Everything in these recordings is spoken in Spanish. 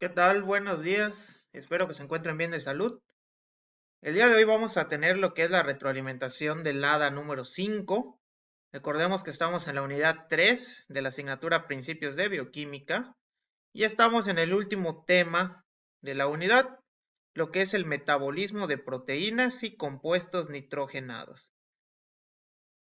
¿Qué tal? Buenos días. Espero que se encuentren bien de salud. El día de hoy vamos a tener lo que es la retroalimentación del HADA número 5. Recordemos que estamos en la unidad 3 de la asignatura Principios de Bioquímica y estamos en el último tema de la unidad, lo que es el metabolismo de proteínas y compuestos nitrogenados.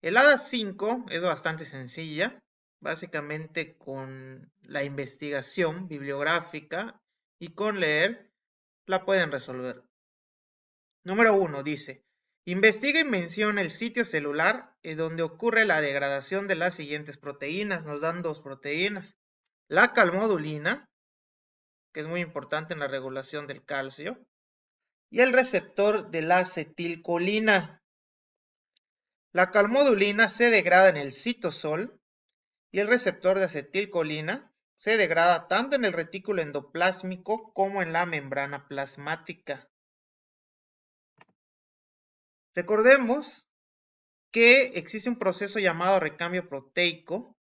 El HADA 5 es bastante sencilla, básicamente con la investigación bibliográfica y con leer la pueden resolver. Número 1 dice, investiga y menciona el sitio celular en donde ocurre la degradación de las siguientes proteínas. Nos dan dos proteínas. La calmodulina, que es muy importante en la regulación del calcio, y el receptor de la acetilcolina. La calmodulina se degrada en el citosol y el receptor de acetilcolina se degrada tanto en el retículo endoplásmico como en la membrana plasmática. Recordemos que existe un proceso llamado recambio proteico,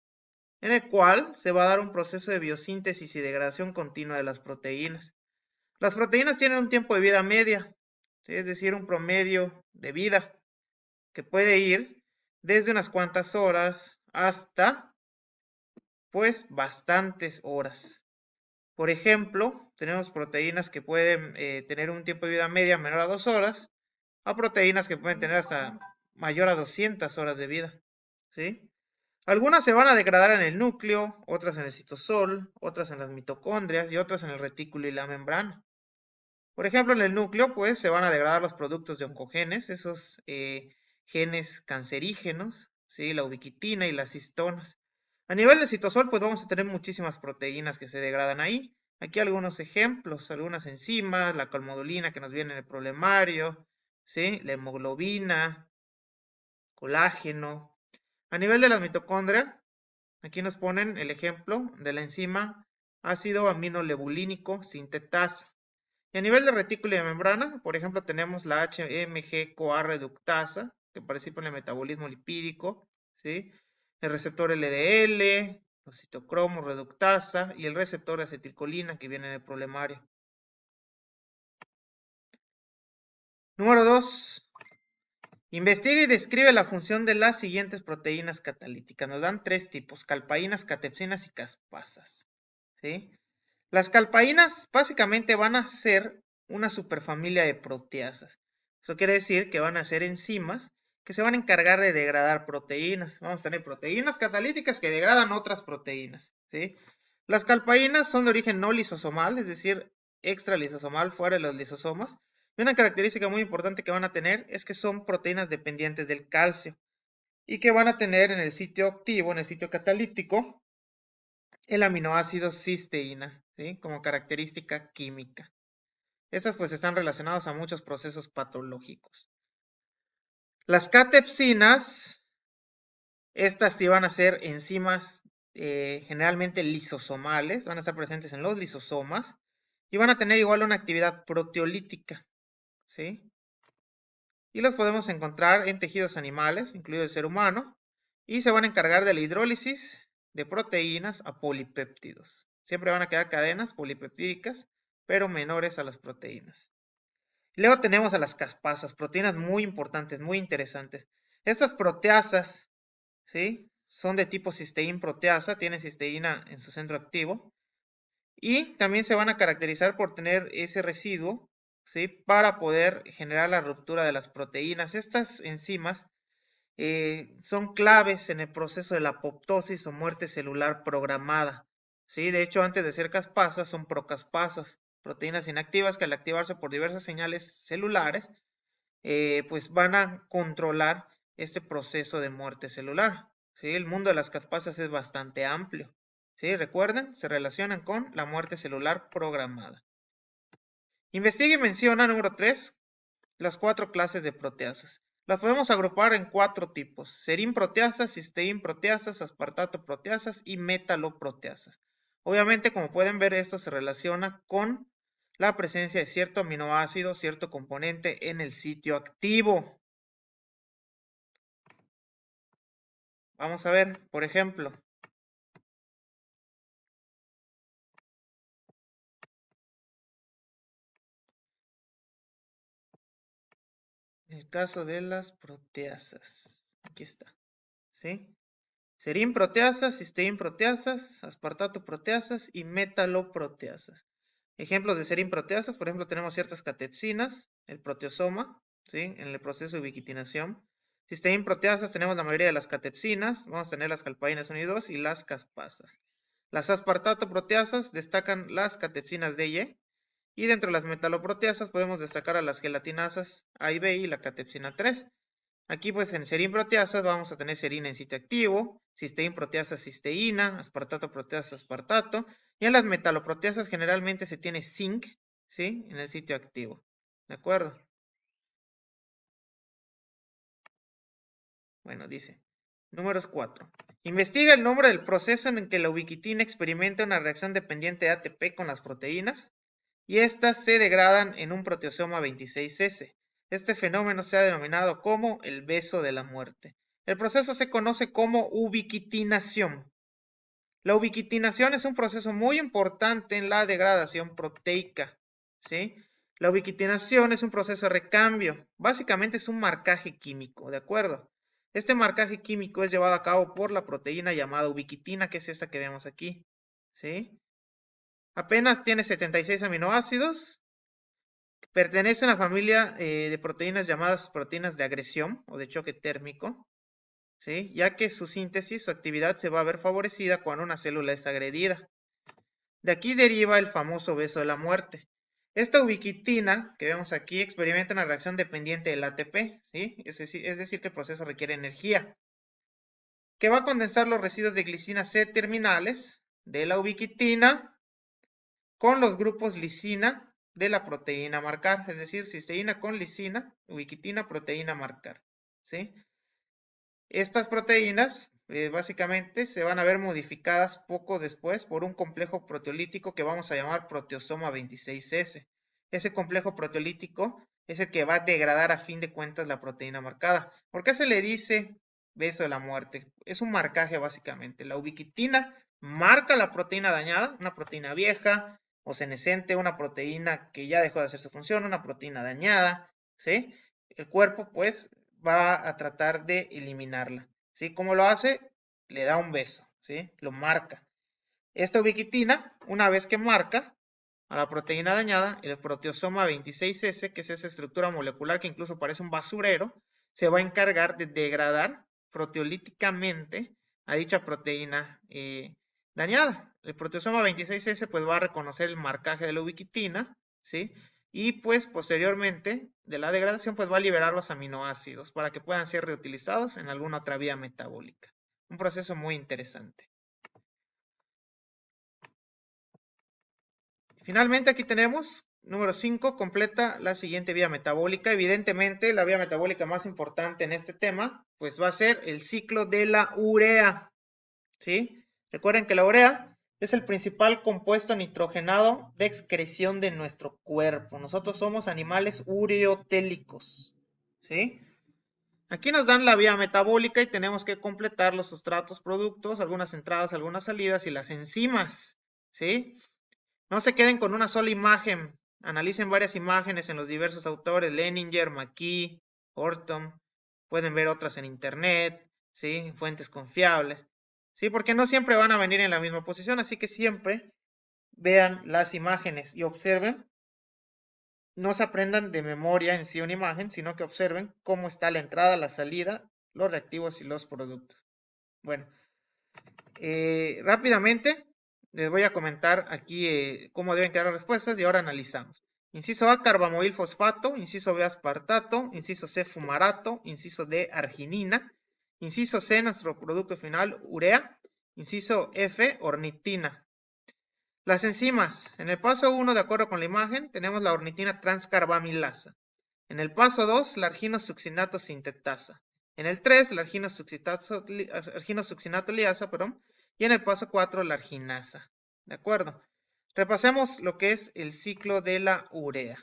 en el cual se va a dar un proceso de biosíntesis y degradación continua de las proteínas. Las proteínas tienen un tiempo de vida media, ¿sí? Es decir, un promedio de vida que puede ir desde unas cuantas horas hasta, pues, bastantes horas. Por ejemplo, tenemos proteínas que pueden tener un tiempo de vida media menor a 2 horas, a proteínas que pueden tener hasta mayor a 200 horas de vida, ¿sí? Algunas se van a degradar en el núcleo, otras en el citosol, otras en las mitocondrias y otras en el retículo y la membrana. Por ejemplo, en el núcleo, pues se van a degradar los productos de oncogenes, esos genes cancerígenos, ¿sí? La ubiquitina y las histonas. A nivel del citosol, pues vamos a tener muchísimas proteínas que se degradan ahí. Aquí algunos ejemplos, algunas enzimas, la colmodulina que nos viene en el problemario, ¿sí? La hemoglobina, colágeno. A nivel de las mitocondrias, aquí nos ponen el ejemplo de la enzima ácido aminolebulínico sintetasa. Y a nivel de retículo y de membrana, por ejemplo, tenemos la HMG-CoA reductasa, que participa en el metabolismo lipídico, ¿sí? El receptor LDL, los citocromos reductasa y el receptor de acetilcolina que viene en el problemario. Número 2. Investiga y describe la función de las siguientes proteínas catalíticas. Nos dan tres tipos: calpaínas, catepsinas y caspasas, ¿sí? Las calpaínas básicamente van a ser una superfamilia de proteasas. Eso quiere decir que van a ser enzimas que se van a encargar de degradar proteínas. Vamos a tener proteínas catalíticas que degradan otras proteínas, ¿sí? Las calpaínas son de origen no lisosomal, es decir, extralisosomal, fuera de los lisosomas. Y una característica muy importante que van a tener es que son proteínas dependientes del calcio y que van a tener en el sitio activo, en el sitio catalítico, el aminoácido cisteína, ¿sí? Como característica química. Estas pues están relacionadas a muchos procesos patológicos. Las catepsinas, estas sí van a ser enzimas generalmente lisosomales, van a estar presentes en los lisosomas y van a tener igual una actividad proteolítica, ¿sí? Y los podemos encontrar en tejidos animales, incluido el ser humano, y se van a encargar de la hidrólisis de proteínas a polipéptidos. Siempre van a quedar cadenas polipeptídicas, pero menores a las proteínas. Luego tenemos a las caspasas, proteínas muy importantes, muy interesantes. Estas proteasas, ¿sí? Son de tipo cisteína proteasa, tienen cisteína en su centro activo y también se van a caracterizar por tener ese residuo, ¿sí? Para poder generar la ruptura de las proteínas. Estas enzimas son claves en el proceso de la apoptosis o muerte celular programada, ¿sí? De hecho, antes de ser caspasas, son procaspasas, proteínas inactivas que al activarse por diversas señales celulares, pues van a controlar este proceso de muerte celular, ¿sí? El mundo de las caspasas es bastante amplio, ¿sí? Recuerden, se relacionan con la muerte celular programada. Investiga y menciona, número 3, las cuatro clases de proteasas. Las podemos agrupar en cuatro tipos: serin proteasas, cisteín proteasas, aspartato proteasas y metaloproteasas. Obviamente, como pueden ver, esto se relaciona con la presencia de cierto aminoácido, cierto componente en el sitio activo. Vamos a ver, por ejemplo, el caso de las proteasas. Aquí está. ¿Sí? Serín proteasas, cisteín proteasas, aspartato proteasas y metaloproteasas. Ejemplos de serín proteasas, por ejemplo, tenemos ciertas catepsinas, el proteosoma, ¿sí? En el proceso de ubiquitinación. Cisteín proteasas tenemos la mayoría de las catepsinas, vamos a tener las calpaínas 1 y 2 y las caspasas. Las aspartato proteasas destacan las catepsinas D y E, y dentro de las metaloproteasas podemos destacar a las gelatinasas A y B y la catepsina 3. Aquí pues en serín proteasas vamos a tener serina en sitio activo, cisteín proteasa cisteína, aspartato proteasa aspartato, y en las metaloproteasas generalmente se tiene zinc, ¿sí? En el sitio activo, ¿de acuerdo? Bueno, dice, números 4. Investiga el nombre del proceso en el que la ubiquitina experimenta una reacción dependiente de ATP con las proteínas, y estas se degradan en un proteosoma 26S. Este fenómeno se ha denominado como el beso de la muerte. El proceso se conoce como ubiquitinación. La ubiquitinación es un proceso muy importante en la degradación proteica, ¿sí? La ubiquitinación es un proceso de recambio. Básicamente es un marcaje químico, ¿de acuerdo? Este marcaje químico es llevado a cabo por la proteína llamada ubiquitina, que es esta que vemos aquí, ¿sí? Apenas tiene 76 aminoácidos. Pertenece a una familia de proteínas llamadas proteínas de agresión o de choque térmico, ¿sí? Ya que su síntesis, su actividad se va a ver favorecida cuando una célula es agredida. De aquí deriva el famoso beso de la muerte. Esta ubiquitina que vemos aquí experimenta una reacción dependiente del ATP, ¿sí? Es decir, que el proceso requiere energía, que va a condensar los residuos de glicina C terminales de la ubiquitina con los grupos lisina de la proteína a marcar, es decir, cisteína con lisina, ubiquitina, proteína a marcar, ¿sí? Estas proteínas básicamente se van a ver modificadas poco después por un complejo proteolítico que vamos a llamar proteosoma 26S. Ese complejo proteolítico es el que va a degradar a fin de cuentas la proteína marcada. ¿Por qué se le dice beso de la muerte? Es un marcaje básicamente. La ubiquitina marca la proteína dañada, una proteína vieja o senescente, una proteína que ya dejó de hacer su función, una proteína dañada, ¿sí? El cuerpo pues va a tratar de eliminarla, ¿sí? ¿Cómo lo hace? Le da un beso, ¿sí? Lo marca. Esta ubiquitina, una vez que marca a la proteína dañada, el proteosoma 26S, que es esa estructura molecular que incluso parece un basurero, se va a encargar de degradar proteolíticamente a dicha proteína dañada. El proteosoma 26S pues va a reconocer el marcaje de la ubiquitina, ¿sí? Y pues posteriormente de la degradación pues va a liberar los aminoácidos para que puedan ser reutilizados en alguna otra vía metabólica. Un proceso muy interesante. Finalmente aquí tenemos, número 5, completa la siguiente vía metabólica. Evidentemente la vía metabólica más importante en este tema pues va a ser el ciclo de la urea, ¿sí? Recuerden que la urea es el principal compuesto nitrogenado de excreción de nuestro cuerpo. Nosotros somos animales ureotélicos, ¿sí? Aquí nos dan la vía metabólica y tenemos que completar los sustratos, productos, algunas entradas, algunas salidas y las enzimas, ¿sí? No se queden con una sola imagen, analicen varias imágenes en los diversos autores, Leninger, McKee, Horton, pueden ver otras en internet, ¿sí? Fuentes confiables, ¿sí? Porque no siempre van a venir en la misma posición, así que siempre vean las imágenes y observen, no se aprendan de memoria en sí una imagen, sino que observen cómo está la entrada, la salida, los reactivos y los productos. Bueno, rápidamente les voy a comentar aquí cómo deben quedar las respuestas y ahora analizamos. Inciso A, carbamoil fosfato. Inciso B, aspartato. Inciso C, fumarato. Inciso D, arginina. Inciso C, nuestro producto final, urea. Inciso F, ornitina. Las enzimas. En el paso 1, de acuerdo con la imagen, tenemos la ornitina transcarbamilasa. En el paso 2, la arginosuccinato sintetasa. En el 3, la arginosuccinato liasa, perdón. Y en el paso 4, la arginasa. ¿De acuerdo? Repasemos lo que es el ciclo de la urea.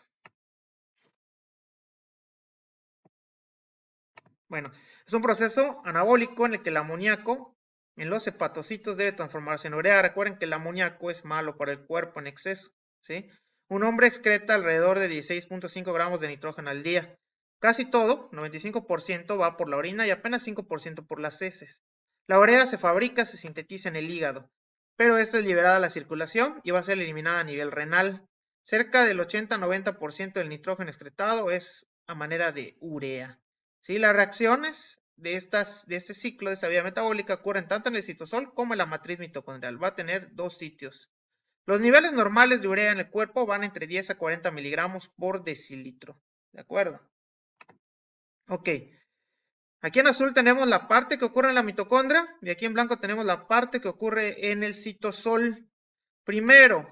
Bueno, es un proceso anabólico en el que el amoníaco en los hepatocitos debe transformarse en urea. Recuerden que el amoníaco es malo para el cuerpo en exceso, ¿sí? Un hombre excreta alrededor de 16.5 gramos de nitrógeno al día. Casi todo, 95%, va por la orina y apenas 5% por las heces. La urea se fabrica, se sintetiza en el hígado, pero esta es liberada a la circulación y va a ser eliminada a nivel renal. Cerca del 80-90% del nitrógeno excretado es a manera de urea. ¿Sí? Las reacciones de este ciclo, de esta vía metabólica, ocurren tanto en el citosol como en la matriz mitocondrial. Va a tener dos sitios. Los niveles normales de urea en el cuerpo van entre 10 a 40 miligramos por decilitro. ¿De acuerdo? Ok. Aquí en azul tenemos la parte que ocurre en la mitocondria y aquí en blanco tenemos la parte que ocurre en el citosol. Primero,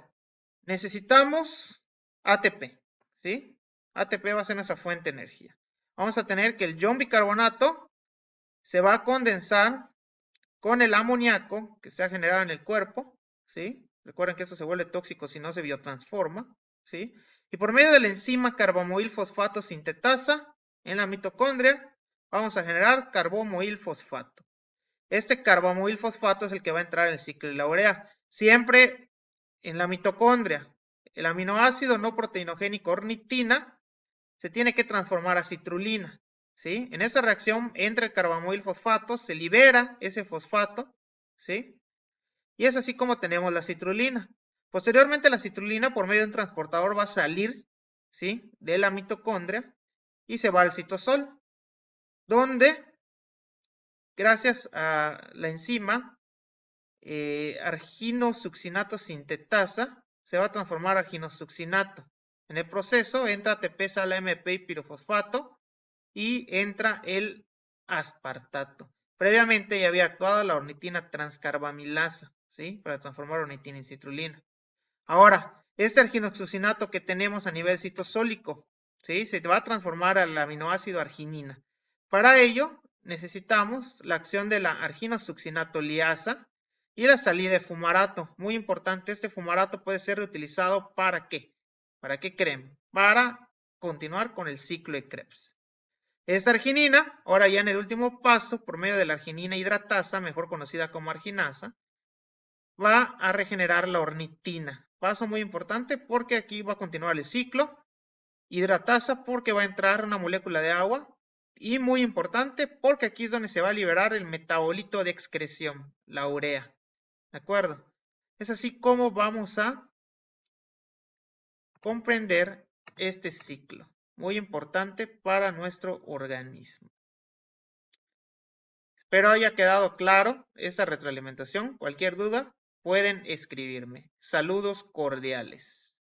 necesitamos ATP, ¿sí? ATP va a ser nuestra fuente de energía. Vamos a tener que el ion bicarbonato se va a condensar con el amoníaco que se ha generado en el cuerpo, ¿sí? Recuerden que eso se vuelve tóxico si no se biotransforma, ¿sí? Y por medio de la enzima carbamoil fosfato sintetasa en la mitocondria, vamos a generar carbomoil fosfato. Este carbomoil fosfato es el que va a entrar en el ciclo de la urea. Siempre en la mitocondria, el aminoácido no proteinogénico ornitina se tiene que transformar a citrulina. ¿Sí? En esa reacción entre el carbamoil fosfato se libera ese fosfato, ¿sí? Y es así como tenemos la citrulina. Posteriormente la citrulina por medio de un transportador va a salir, ¿sí? De la mitocondria y se va al citosol, donde gracias a la enzima arginosuccinato sintetasa se va a transformar a arginosuccinato. En el proceso entra ATP, sal AMP y pirofosfato y entra el aspartato. Previamente ya había actuado la ornitina transcarbamilasa, ¿sí? Para transformar ornitina en citrulina. Ahora, este arginosuccinato que tenemos a nivel citosólico, ¿sí? Se va a transformar al aminoácido arginina. Para ello, necesitamos la acción de la arginosuccinato liasa y la salida de fumarato. Muy importante, este fumarato puede ser reutilizado ¿para qué? ¿Para qué creen? Para continuar con el ciclo de Krebs. Esta arginina, ahora ya en el último paso, por medio de la arginina hidratasa, mejor conocida como arginasa, va a regenerar la ornitina. Paso muy importante porque aquí va a continuar el ciclo. Hidratasa porque va a entrar una molécula de agua. Y muy importante porque aquí es donde se va a liberar el metabolito de excreción, la urea. ¿De acuerdo? Es así como vamos a comprender este ciclo. Muy importante para nuestro organismo. Espero haya quedado claro esa retroalimentación. Cualquier duda, pueden escribirme. Saludos cordiales.